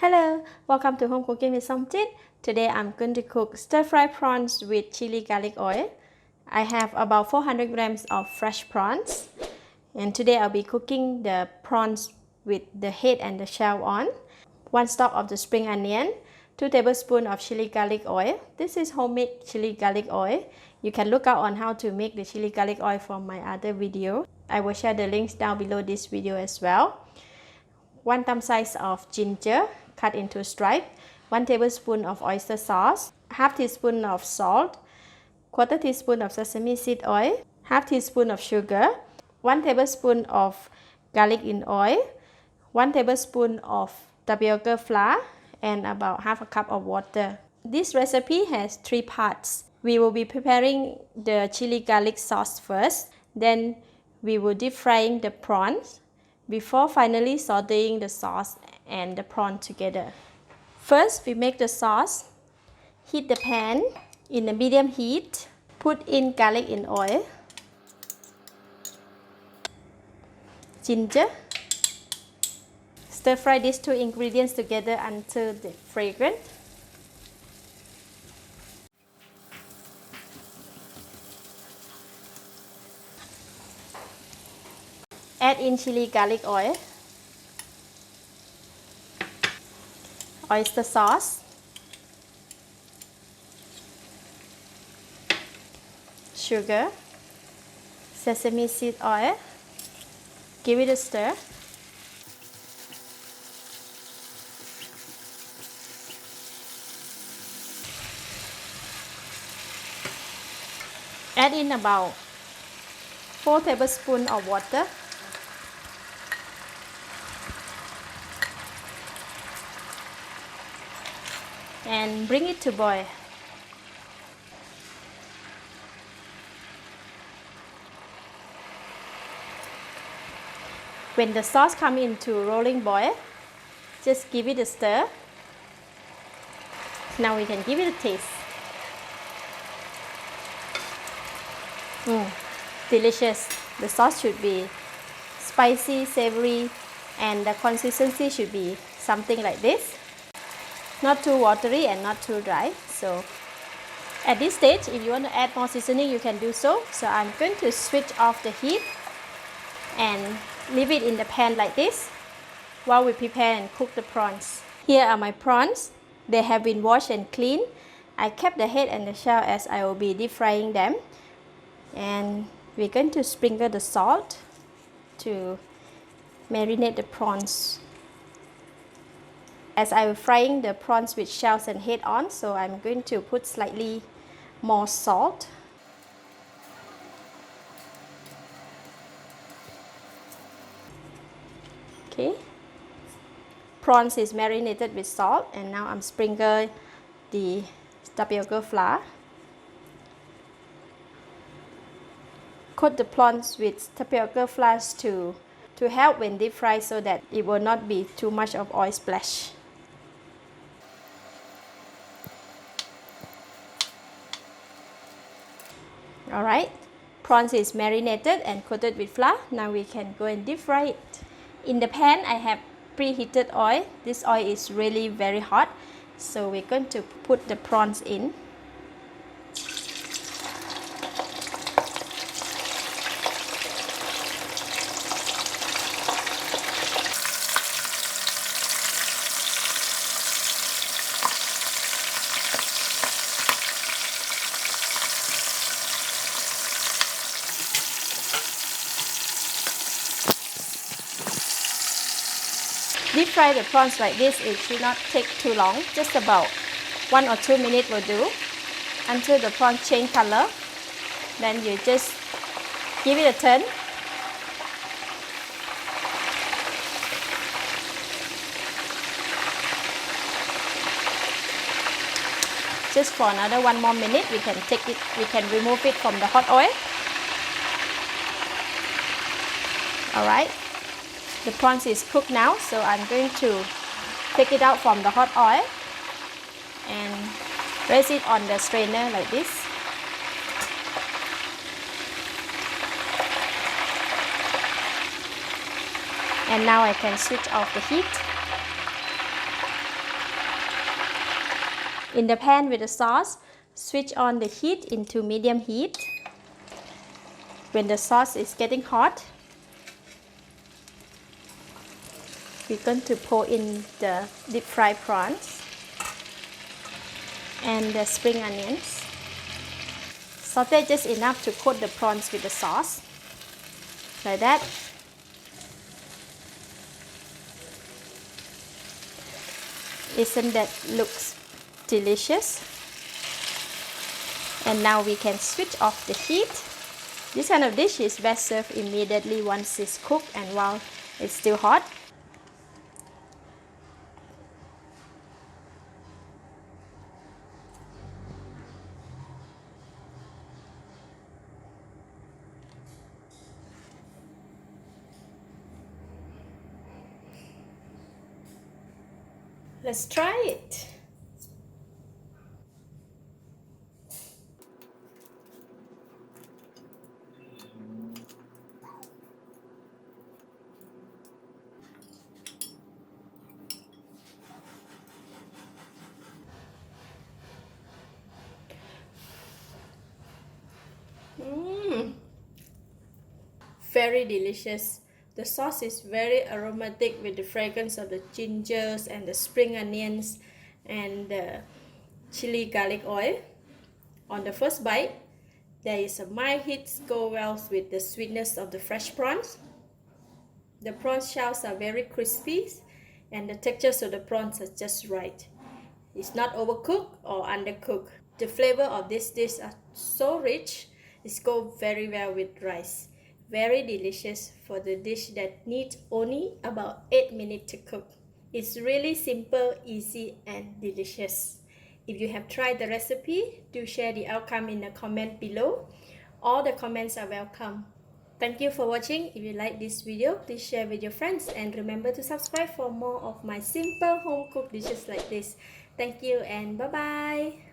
Hello, welcome to Home Cooking with Somjit. Today I'm going to cook stir-fry prawns with chili garlic oil. I have about 400 grams of fresh prawns. And today I'll be cooking the prawns with the head and the shell on. 1 stalk of the spring onion, 2 tablespoons of chili garlic oil. This is homemade chili garlic oil. You can look out on how to make the chili garlic oil from my other video. I will share the links down below this video as well. 1 thumb size of ginger cut into stripe, 1 tablespoon of oyster sauce, half teaspoon of salt, quarter teaspoon of sesame seed oil, half teaspoon of sugar, 1 tablespoon of garlic in oil, 1 tablespoon of tapioca flour, and about half a cup of water. This recipe has 3 parts. We will be preparing the chili garlic sauce first, then we will deep frying the prawns before finally sauteing the sauce and the prawn together. First, we make the sauce. Heat the pan in a medium heat. Put in garlic in oil, ginger. Stir fry these 2 ingredients together until they're fragrant. Add in chili garlic oil, oyster sauce, sugar, sesame seed oil. Give it a stir. Add in about 4 tablespoons of water. And bring it to boil. When the sauce comes into rolling boil, just give it a stir. Now we can give it a taste. Delicious. The sauce should be spicy, savory, and the consistency should be something like this. Not too watery and not too dry. So at this stage, if you want to add more seasoning, you can do so. So I'm going to switch off the heat and leave it in the pan like this while we prepare and cook the prawns. Here are my prawns. They have been washed and cleaned. I kept the head and the shell as I will be deep frying them. And we're going to sprinkle the salt to marinate the prawns. As I'm frying the prawns with shells and head on, so I'm going to put slightly more salt. Okay. Prawns is marinated with salt, and now I'm sprinkling the tapioca flour. Coat the prawns with tapioca flour to help when deep fry so that it will not be too much of oil splash. Alright, prawns is marinated and coated with flour. Now we can go and deep fry it. In the pan, I have preheated oil. This oil is really very hot. So we're going to put the prawns in. Deep fry the prawns like this. It should not take too long, just about 1 or 2 minutes will do until the prawns change color. Then you just give it a turn. Just for another 1 more minute, we can remove it from the hot oil. Alright. The prawns is cooked now, so I'm going to take it out from the hot oil and place it on the strainer like this. And now I can switch off the heat. In the pan with the sauce, switch on the heat into medium heat. When the sauce is getting hot, we're going to pour in the deep fried prawns and the spring onions. Saute just enough to coat the prawns with the sauce, like that. Isn't that looks delicious? And now we can switch off the heat. This kind of dish is best served immediately once it's cooked and while it's still hot. Let's try it. Very delicious. The sauce is very aromatic with the fragrance of the gingers and the spring onions and the chili garlic oil. On the first bite, there is a mild heat go well with the sweetness of the fresh prawns. The prawn shells are very crispy and the textures of the prawns are just right. It's not overcooked or undercooked. The flavor of this dish are so rich, it goes very well with rice. Very delicious for the dish that needs only about 8 minutes to cook. It's really simple, easy and delicious. If you have tried the recipe, do share the outcome in the comment below. All the comments are welcome. Thank you for watching. If you like this video, please share with your friends and remember to subscribe for more of my simple home cooked dishes like this. Thank you and bye bye.